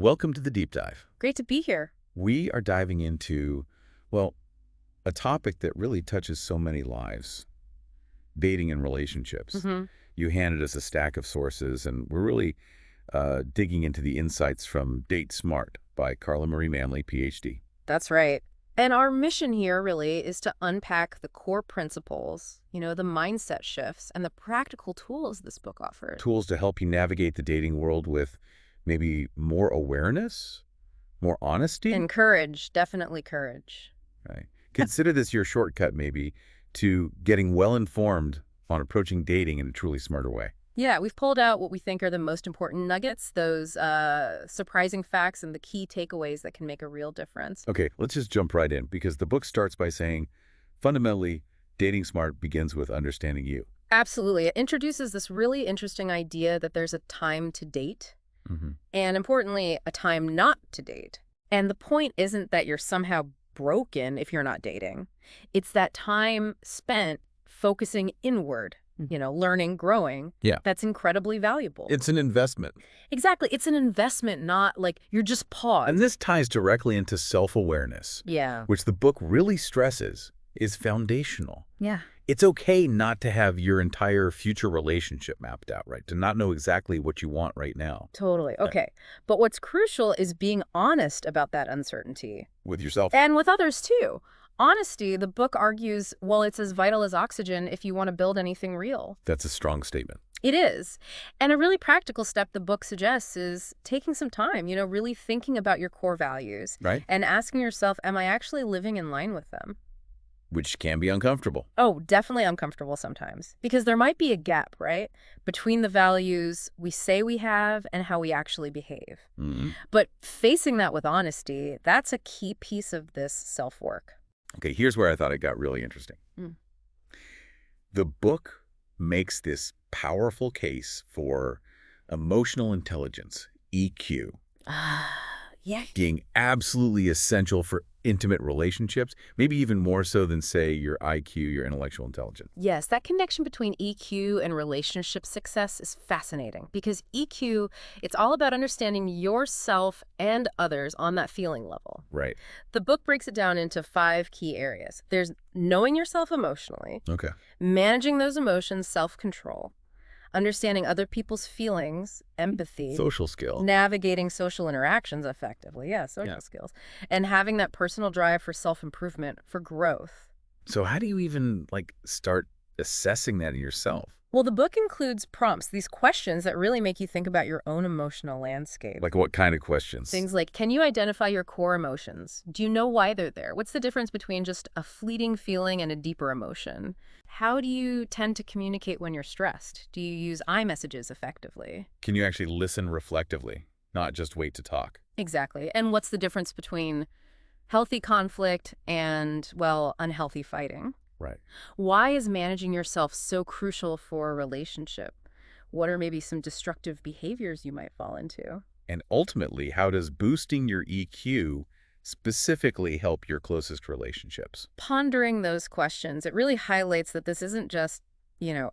welcome to the Deep Dive. Great to be here. We are diving into, well, a topic that really touches so many lives, dating and relationships. Mm-hmm. You handed us a stack of sources, and we're really digging into the insights from Date Smart by Carla Marie Manly, PhD. That's right. And our mission here really is to unpack the core principles, the mindset shifts, and the practical tools this book offers. Tools to help you navigate the dating world with maybe more awareness, more honesty. And courage, definitely courage. Right. Consider this your shortcut, maybe, to getting well-informed on approaching dating in a truly smarter way. Yeah, we've pulled out what we think are the most important nuggets, those surprising facts and the key takeaways that can make a real difference. Okay, let's just jump right in, because the book starts by saying, fundamentally, dating smart begins with understanding you. Absolutely. It introduces this really interesting idea that there's a time to date, and importantly, a time not to date. And the point isn't that you're somehow broken if you're not dating. It's that time spent focusing inward, learning, growing. Yeah. That's incredibly valuable. It's an investment. Exactly. It's an investment, not like you're just paused. And this ties directly into self-awareness, Yeah. which the book really stresses is foundational. Yeah. It's okay not to have your entire future relationship mapped out, right? To not know exactly what you want right now. Totally. Okay. But what's crucial is being honest about that uncertainty. With yourself. And with others, too. Honesty, the book argues, well, it's as vital as oxygen if you want to build anything real. That's a strong statement. It is. And a really practical step the book suggests is taking some time, really thinking about your core values. Right. And asking yourself, am I actually living in line with them? Which can be uncomfortable. Oh, definitely uncomfortable sometimes. Because there might be a gap, right, between the values we say we have and how we actually behave. But facing that with honesty, that's a key piece of this self-work. Okay, here's where I thought it got really interesting. The book makes this powerful case for emotional intelligence, EQ, Yeah. being absolutely essential for intimate relationships, maybe even more so than, say, your IQ, your intellectual intelligence. Yes, that connection between EQ and relationship success is fascinating because EQ, it's all about understanding yourself and others on that feeling level. Right. The book breaks it down into 5 key areas. There's knowing yourself emotionally, Okay. managing those emotions, self-control, understanding other people's feelings, empathy, Social skill. navigating social interactions effectively, social skills, and having that personal drive for self-improvement, for growth. So how do you even, start assessing that in yourself? Well, the book includes prompts, these questions that really make you think about your own emotional landscape. Like what kind of questions? Things like, can you identify your core emotions? Do you know why they're there? What's the difference between just a fleeting feeling and a deeper emotion? How do you tend to communicate when you're stressed? Do you use iMessages effectively? Can you actually listen reflectively, not just wait to talk? Exactly. And what's the difference between healthy conflict and, well, unhealthy fighting? Right. Why is managing yourself so crucial for a relationship? What are maybe some destructive behaviors you might fall into? And ultimately, how does boosting your EQ specifically help your closest relationships? Pondering those questions, it really highlights that this isn't just,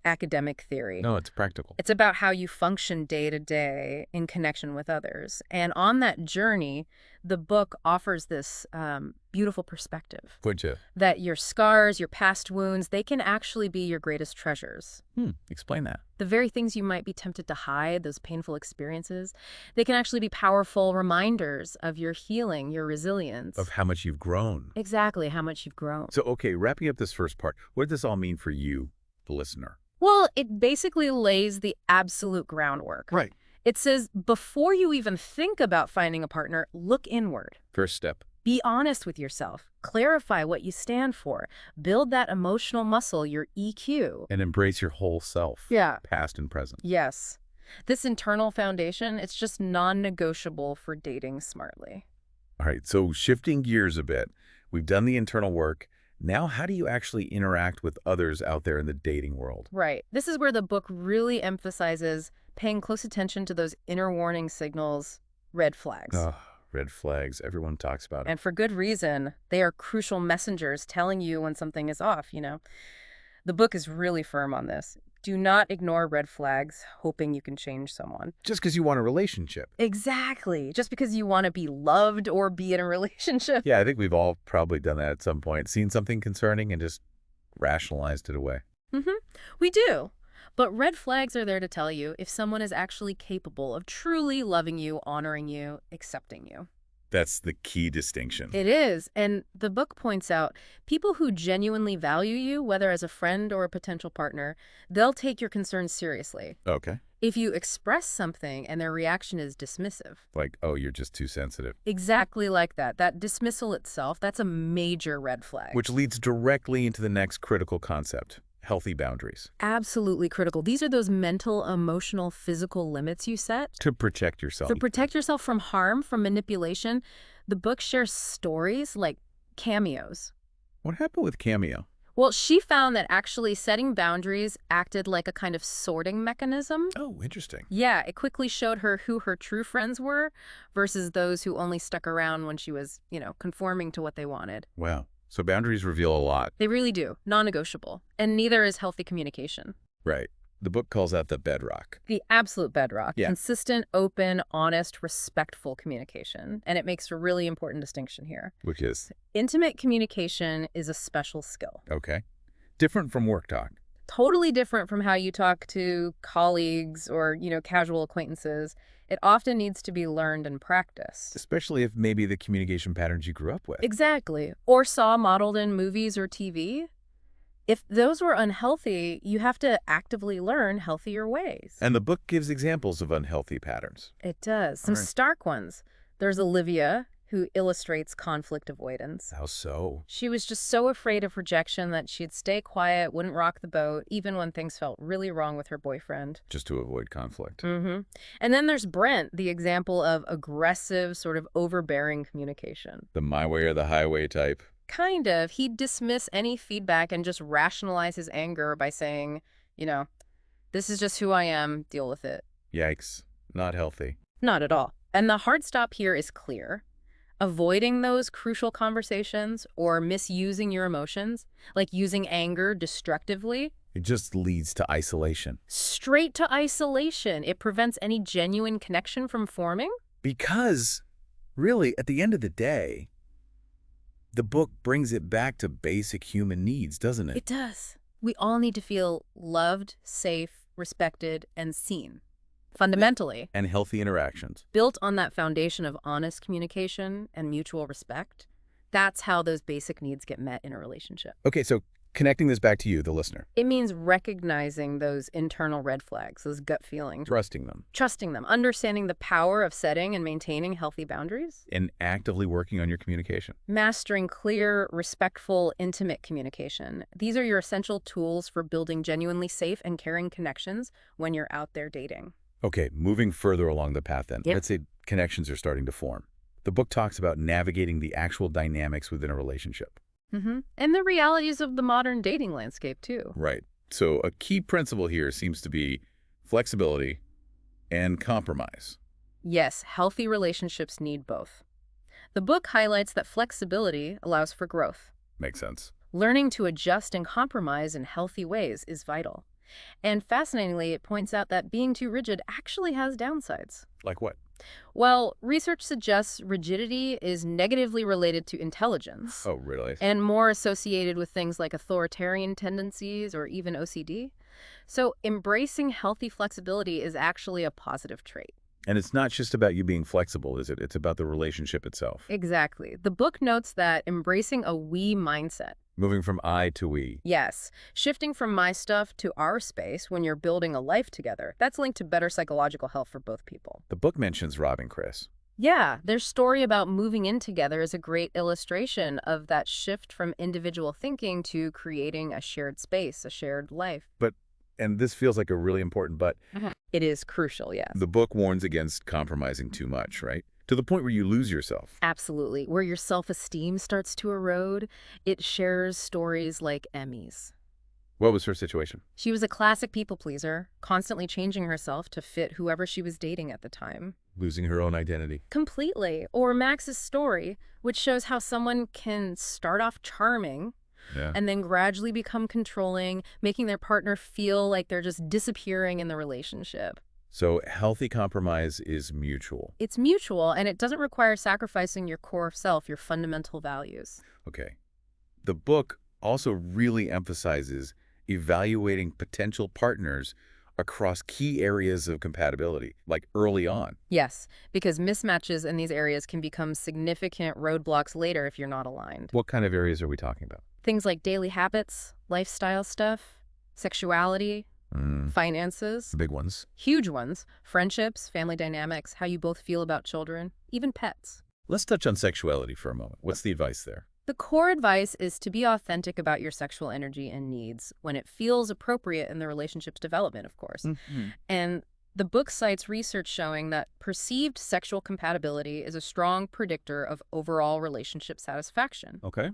academic theory. No, it's practical. It's about how you function day to day in connection with others. And on that journey, the book offers this beautiful perspective. Would you? That your scars, your past wounds, they can actually be your greatest treasures. Explain that. The very things you might be tempted to hide, those painful experiences, they can actually be powerful reminders of your healing, your resilience. Of how much you've grown. Exactly, how much you've grown. So, okay, wrapping up this first part, what does this all mean for you, the listener? Well, it basically lays the absolute groundwork. Right. It says, before you even think about finding a partner, look inward. First step. Be honest with yourself. Clarify what you stand for. Build that emotional muscle, your EQ. And embrace your whole self. Yeah. Past and present. Yes. This internal foundation, it's just non-negotiable for dating smartly. All right, so shifting gears a bit, we've done the internal work. Now, how do you actually interact with others out there in the dating world? Right. This is where the book really emphasizes paying close attention to those inner warning signals, red flags. Red flags. Everyone talks about it. And for good reason. They are crucial messengers telling you when something is off, The book is really firm on this. Do not ignore red flags hoping you can change someone. Just because you want a relationship. Exactly. Just because you want to be loved or be in a relationship. Yeah, I think we've all probably done that at some point. Seen something concerning and just rationalized it away. We do. But red flags are there to tell you if someone is actually capable of truly loving you, honoring you, accepting you. That's the key distinction. It is. And the book points out people who genuinely value you, whether as a friend or a potential partner, they'll take your concerns seriously. Okay. If you express something and their reaction is dismissive. Like, oh, you're just too sensitive. Exactly like that. That dismissal itself, that's a major red flag. Which leads directly into the next critical concept, healthy boundaries. Absolutely critical. These are those mental, emotional, physical limits you set. To protect yourself. To protect yourself from harm, from manipulation. The book shares stories like cameos. What happened with Cameo? Well, she found that actually setting boundaries acted like a kind of sorting mechanism. Oh, interesting. Yeah, it quickly showed her who her true friends were versus those who only stuck around when she was, conforming to what they wanted. Wow. So boundaries reveal a lot. They really do. Non-negotiable. And neither is healthy communication. Right. The book calls that the bedrock. The absolute bedrock. Yeah. Consistent, open, honest, respectful communication. And it makes a really important distinction here. Which is? Intimate communication is a special skill. Okay. Different from work talk. Totally different from how you talk to colleagues or, casual acquaintances. It often needs to be learned and practiced. Especially if maybe the communication patterns you grew up with. Exactly. Or saw modeled in movies or TV. If those were unhealthy, you have to actively learn healthier ways. And the book gives examples of unhealthy patterns. It does. Some stark ones. There's Olivia, who illustrates conflict avoidance. How so? She was just so afraid of rejection that she'd stay quiet, wouldn't rock the boat, even when things felt really wrong with her boyfriend. Just to avoid conflict. And then there's Brent, the example of aggressive, sort of overbearing communication. The my way or the highway type. Kind of. He'd dismiss any feedback and just rationalize his anger by saying, this is just who I am, deal with it. Yikes. Not healthy. Not at all. And the hard stop here is clear. Avoiding those crucial conversations or misusing your emotions, like using anger destructively. It just leads to isolation. Straight to isolation. It prevents any genuine connection from forming. Because, really, at the end of the day, the book brings it back to basic human needs, doesn't it? It does. We all need to feel loved, safe, respected, and seen. Fundamentally. And healthy interactions. Built on that foundation of honest communication and mutual respect. That's how those basic needs get met in a relationship. Okay, so connecting this back to you, the listener. It means recognizing those internal red flags, those gut feelings. Trusting them. Trusting them. Understanding the power of setting and maintaining healthy boundaries. And actively working on your communication. Mastering clear, respectful, intimate communication. These are your essential tools for building genuinely safe and caring connections when you're out there dating. Okay, moving further along the path then. Yep. Let's say connections are starting to form. The book talks about navigating the actual dynamics within a relationship. And the realities of the modern dating landscape, too. Right. So a key principle here seems to be flexibility and compromise. Yes, healthy relationships need both. The book highlights that flexibility allows for growth. Makes sense. Learning to adjust and compromise in healthy ways is vital. And fascinatingly, it points out that being too rigid actually has downsides. Like what? Well, research suggests rigidity is negatively related to intelligence. Oh, really? And more associated with things like authoritarian tendencies or even OCD. So embracing healthy flexibility is actually a positive trait. And it's not just about you being flexible, is it? It's about the relationship itself. Exactly. The book notes that embracing a we mindset. Moving from I to we. Yes. Shifting from my stuff to our space when you're building a life together. That's linked to better psychological health for both people. The book mentions Rob and Chris. Yeah, their story about moving in together is a great illustration of that shift from individual thinking to creating a shared space, a shared life. And this feels like a really important but. It is crucial, yes. The book warns against compromising too much, right? To the point where you lose yourself. Absolutely. Where your self-esteem starts to erode. It shares stories like Emmy's. What was her situation? She was a classic people pleaser, constantly changing herself to fit whoever she was dating at the time. Losing her own identity. Completely. Or Max's story, which shows how someone can start off charming, Yeah. and then gradually become controlling, making their partner feel like they're just disappearing in the relationship. So healthy compromise is mutual. It's mutual, and it doesn't require sacrificing your core self, your fundamental values. Okay. The book also really emphasizes evaluating potential partners across key areas of compatibility, like early on. Yes, because mismatches in these areas can become significant roadblocks later if you're not aligned. What kind of areas are we talking about? Things like daily habits, lifestyle stuff, sexuality, finances, Big ones. huge ones, friendships, family dynamics, how you both feel about children, even pets. Let's touch on sexuality for a moment. What's the advice there? The core advice is to be authentic about your sexual energy and needs when it feels appropriate in the relationship's development, of course. And the book cites research showing that perceived sexual compatibility is a strong predictor of overall relationship satisfaction. Okay.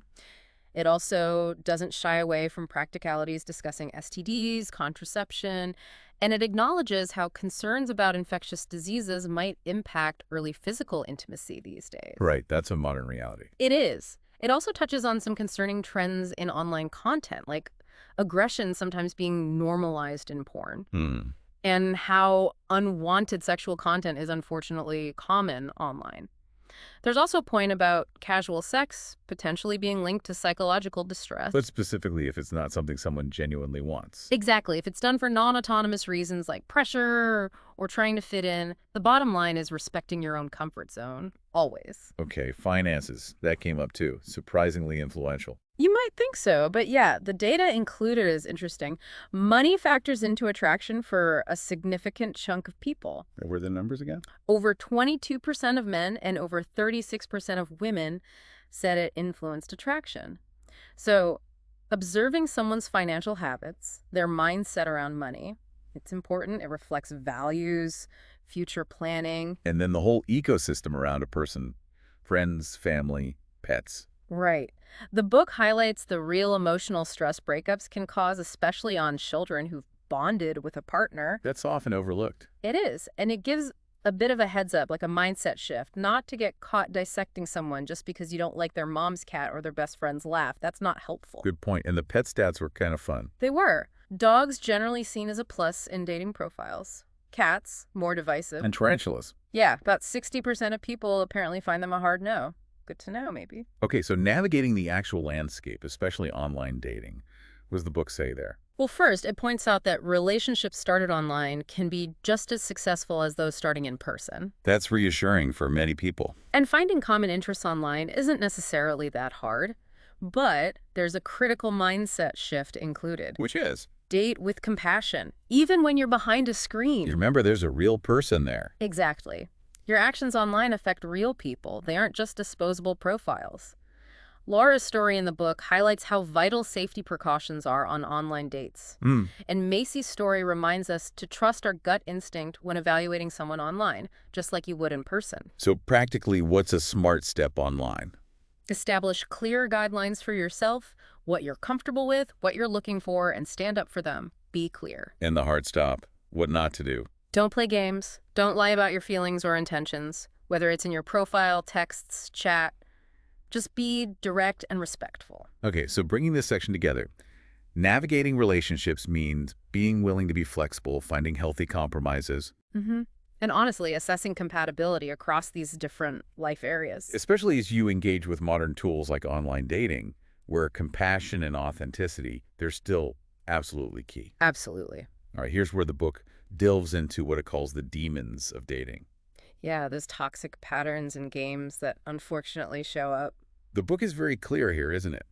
It also doesn't shy away from practicalities discussing STDs, contraception, and it acknowledges how concerns about infectious diseases might impact early physical intimacy these days. Right. That's a modern reality. It is. It also touches on some concerning trends in online content, like aggression sometimes being normalized in porn, and how unwanted sexual content is unfortunately common online. There's also a point about casual sex potentially being linked to psychological distress. But specifically if it's not something someone genuinely wants. Exactly. If it's done for non-autonomous reasons like pressure or trying to fit in, the bottom line is respecting your own comfort zone, always. Okay, finances. That came up too. Surprisingly influential. You might think so, but yeah, the data included is interesting. Money factors into attraction for a significant chunk of people. What were the numbers again? Over 22% of men and over 36% of women said it influenced attraction. So, observing someone's financial habits, their mindset around money, it's important. It reflects values, future planning. And then the whole ecosystem around a person. Friends, family, pets. Right. The book highlights the real emotional stress breakups can cause, especially on children who've bonded with a partner. That's often overlooked. It is. And it gives a bit of a heads up, like a mindset shift, not to get caught dissecting someone just because you don't like their mom's cat or their best friend's laugh. That's not helpful. Good point. And the pet stats were kind of fun. They were. Dogs generally seen as a plus in dating profiles. Cats, more divisive. And tarantulas. Yeah, about 60% of people apparently find them a hard no. Good to know, maybe. Okay, so navigating the actual landscape, especially online dating, what does the book say there? Well, first, it points out that relationships started online can be just as successful as those starting in person. That's reassuring for many people. And finding common interests online isn't necessarily that hard, but there's a critical mindset shift included. Which is? Date with compassion, even when you're behind a screen. You remember there's a real person there. Exactly. Your actions online affect real people. They aren't just disposable profiles. Laura's story in the book highlights how vital safety precautions are on online dates. And Macy's story reminds us to trust our gut instinct when evaluating someone online, just like you would in person. So practically, what's a smart step online? Establish clear guidelines for yourself, what you're comfortable with, what you're looking for, and stand up for them. Be clear. And the hard stop, what not to do. Don't play games. Don't lie about your feelings or intentions, whether it's in your profile, texts, chat. Just be direct and respectful. Okay, so bringing this section together, navigating relationships means being willing to be flexible, finding healthy compromises. And honestly, assessing compatibility across these different life areas. Especially as you engage with modern tools like online dating, where compassion and authenticity, they're still absolutely key. Absolutely. All right, here's where the book delves into what it calls the demons of dating. Yeah, those toxic patterns and games that unfortunately show up. The book is very clear here, isn't it?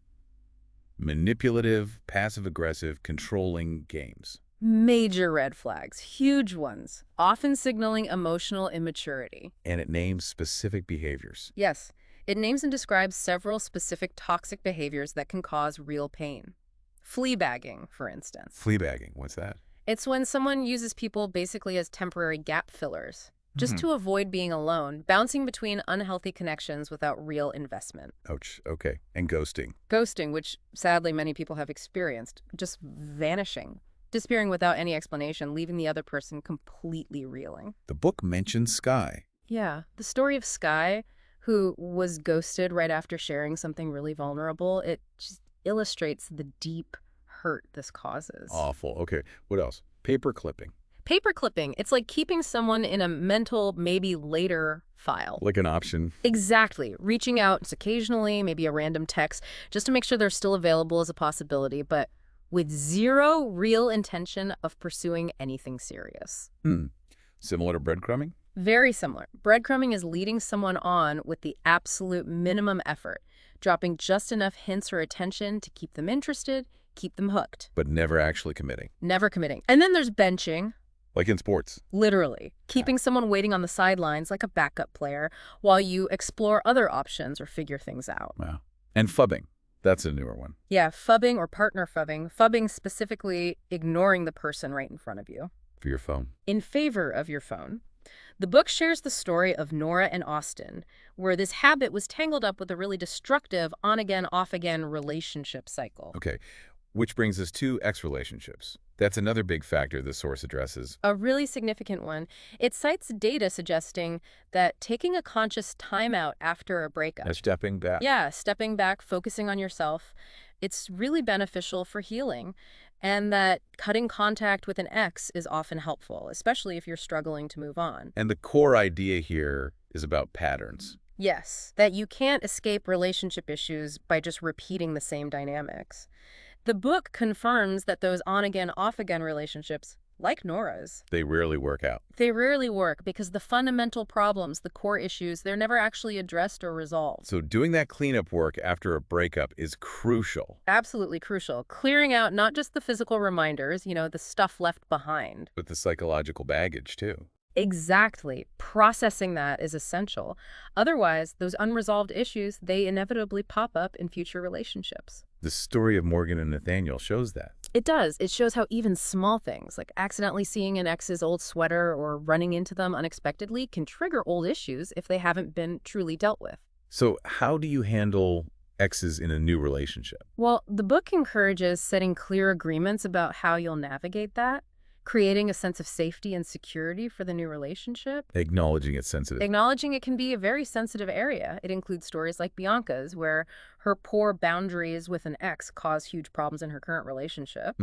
Manipulative, passive-aggressive, controlling games. Major red flags, huge ones, often signaling emotional immaturity. And it names specific behaviors. Yes, it names and describes several specific toxic behaviors that can cause real pain. Fleabagging, for instance. Fleabagging, what's that? It's when someone uses people basically as temporary gap fillers, just to avoid being alone, bouncing between unhealthy connections without real investment. Ouch, okay. And ghosting. Ghosting, which sadly many people have experienced, just vanishing, disappearing without any explanation, leaving the other person completely reeling. The book mentions Sky. Yeah, the story of Sky, who was ghosted right after sharing something really vulnerable, illustrates the deep hurt this causes. Awful. Okay, what else? Paper clipping. Paper clipping, it's like keeping someone in a mental maybe later file. Like an option. Exactly. Reaching out occasionally, maybe a random text, just to make sure they're still available as a possibility, but with zero real intention of pursuing anything serious. Similar to breadcrumbing? Very similar. Breadcrumbing is leading someone on with the absolute minimum effort, dropping just enough hints or attention to keep them interested, keep them hooked. But never actually committing. Never committing. And then there's benching. Like in sports. Literally. Keeping someone waiting on the sidelines like a backup player while you explore other options or figure things out. Wow. And phubbing. That's a newer one. Yeah, phubbing or partner phubbing. Phubbing specifically ignoring the person right in front of you. For your phone. In favor of your phone. The book shares the story of Nora and Austin, where this habit was tangled up with a really destructive on-again, off-again relationship cycle. Okay, which brings us to ex-relationships. That's another big factor the source addresses. A really significant one. It cites data suggesting that taking a conscious time out after a breakup. Stepping back. Yeah, stepping back, focusing on yourself. It's really beneficial for healing. And that cutting contact with an ex is often helpful, especially if you're struggling to move on. And the core idea here is about patterns. Yes, that you can't escape relationship issues by just repeating the same dynamics. The book confirms that those on-again, off-again relationships, like Nora's, They rarely work out. they rarely work because the fundamental problems, the core issues, they're never actually addressed or resolved. So doing that cleanup work after a breakup is crucial. Absolutely crucial. Clearing out not just the physical reminders, the stuff left behind. But the psychological baggage, too. Exactly. Processing that is essential. Otherwise, those unresolved issues, they inevitably pop up in future relationships. The story of Morgan and Nathaniel shows that. It does. It shows how even small things, like accidentally seeing an ex's old sweater or running into them unexpectedly, can trigger old issues if they haven't been truly dealt with. So how do you handle exes in a new relationship? Well, the book encourages setting clear agreements about how you'll navigate that, creating a sense of safety and security for the new relationship. Acknowledging it's sensitive. Acknowledging it can be a very sensitive area. It includes stories like Bianca's, where her poor boundaries with an ex caused huge problems in her current relationship.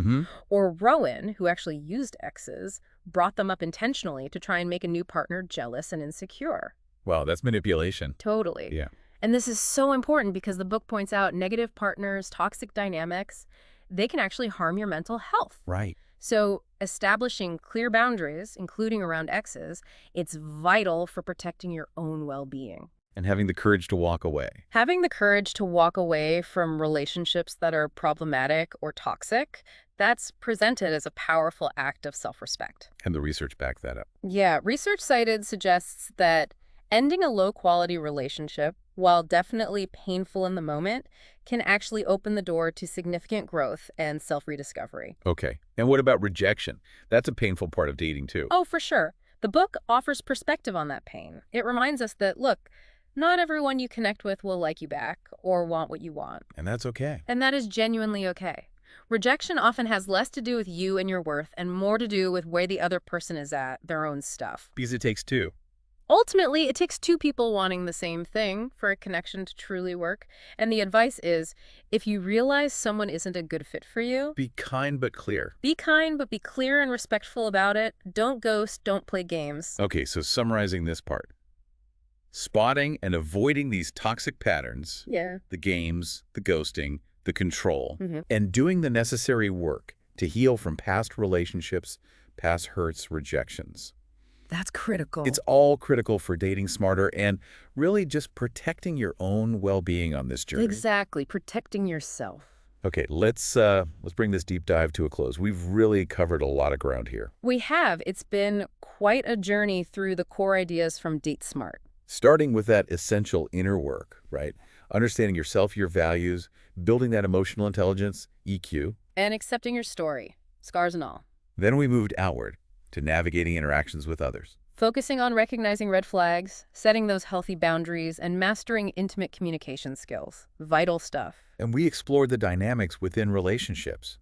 Or Rowan, who actually used exes, brought them up intentionally to try and make a new partner jealous and insecure. Wow, that's manipulation. Totally. Yeah. And this is so important because the book points out negative partners, toxic dynamics, they can actually harm your mental health. Right. So establishing clear boundaries, including around exes, it's vital for protecting your own well-being. And having the courage to walk away. Having the courage to walk away from relationships that are problematic or toxic, that's presented as a powerful act of self-respect. And the research backed that up. Yeah, research cited suggests that ending a low-quality relationship, while definitely painful in the moment, can actually open the door to significant growth and self-rediscovery. Okay. And what about rejection? That's a painful part of dating, too. Oh, for sure. The book offers perspective on that pain. It reminds us that, look, not everyone you connect with will like you back or want what you want. And that's okay. And that is genuinely okay. Rejection often has less to do with you and your worth and more to do with where the other person is at, their own stuff. Because it takes two. Ultimately, it takes two people wanting the same thing for a connection to truly work. And the advice is, if you realize someone isn't a good fit for you, Be kind but clear. be kind, but be clear and respectful about it. Don't ghost, don't play games. Okay, so summarizing this part. Spotting and avoiding these toxic patterns, Yeah. the games, the ghosting, the control, Mm-hmm. and doing the necessary work to heal from past relationships, past hurts, rejections. That's critical. It's all critical for dating smarter and really just protecting your own well-being on this journey. Exactly. Protecting yourself. Okay, let's bring this deep dive to a close. We've really covered a lot of ground here. We have. It's been quite a journey through the core ideas from Date Smart. Starting with that essential inner work, right? Understanding yourself, your values, building that emotional intelligence, EQ. And accepting your story, scars and all. Then we moved outward to navigating interactions with others. Focusing on recognizing red flags, setting those healthy boundaries, and mastering intimate communication skills. Vital stuff. And we explored the dynamics within relationships.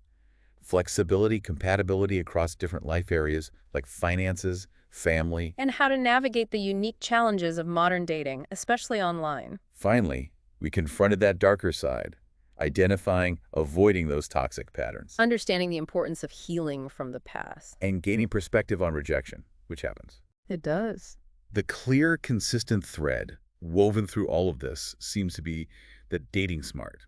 Flexibility, compatibility across different life areas like finances, family. And how to navigate the unique challenges of modern dating, especially online. Finally, we confronted that darker side, identifying, avoiding those toxic patterns, Understanding the importance of healing from the past. and gaining perspective on rejection, which happens. It does. The clear, consistent thread woven through all of this seems to be that dating smart,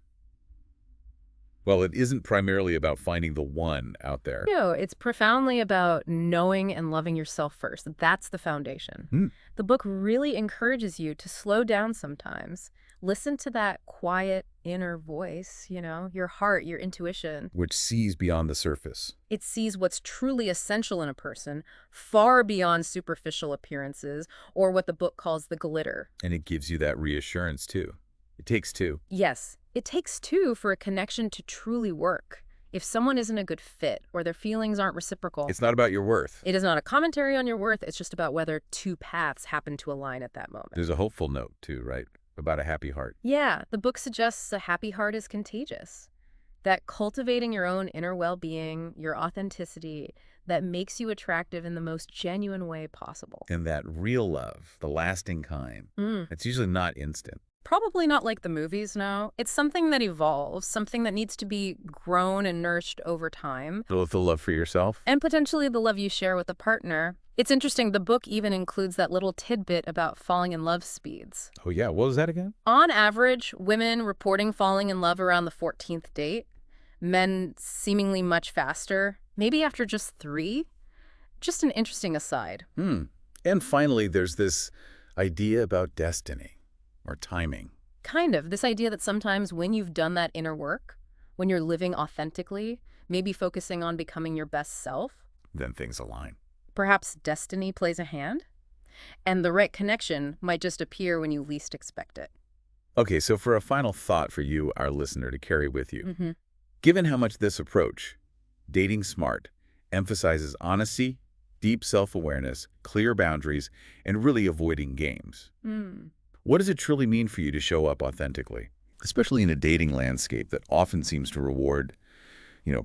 well, it isn't primarily about finding the one out there. No, it's profoundly about knowing and loving yourself first. That's the foundation. Hmm. The book really encourages you to slow down sometimes. Listen to that quiet inner voice, your heart, your intuition. Which sees beyond the surface. It sees what's truly essential in a person, far beyond superficial appearances or what the book calls the glitter. And it gives you that reassurance, too. It takes two. Yes, it takes two for a connection to truly work. If someone isn't a good fit or their feelings aren't reciprocal, It's not about your worth. it is not a commentary on your worth. It's just about whether two paths happen to align at that moment. There's a hopeful note, too, right? About a happy heart. Yeah, the book suggests a happy heart is contagious. That cultivating your own inner well-being, your authenticity, that makes you attractive in the most genuine way possible. And that real love, the lasting kind, it's usually not instant. Probably not like the movies, no. It's something that evolves, something that needs to be grown and nourished over time. Both the love for yourself. And potentially the love you share with a partner. It's interesting, the book even includes that little tidbit about falling in love speeds. Oh, yeah. What was that again? On average, women reporting falling in love around the 14th date. Men seemingly much faster, maybe after just 3. Just an interesting aside. And finally, there's this idea about destiny or timing. Kind of. This idea that sometimes when you've done that inner work, when you're living authentically, maybe focusing on becoming your best self, Then things align. perhaps destiny plays a hand, and the right connection might just appear when you least expect it. Okay, so for a final thought for you, our listener, to carry with you. Mm-hmm. Given how much this approach, dating smart, emphasizes honesty, deep self-awareness, clear boundaries, and really avoiding games, what does it truly mean for you to show up authentically, especially in a dating landscape that often seems to reward,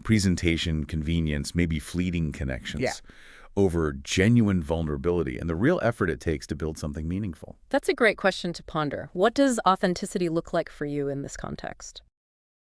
presentation, convenience, maybe fleeting connections over genuine vulnerability and the real effort it takes to build something meaningful? That's a great question to ponder. What does authenticity look like for you in this context?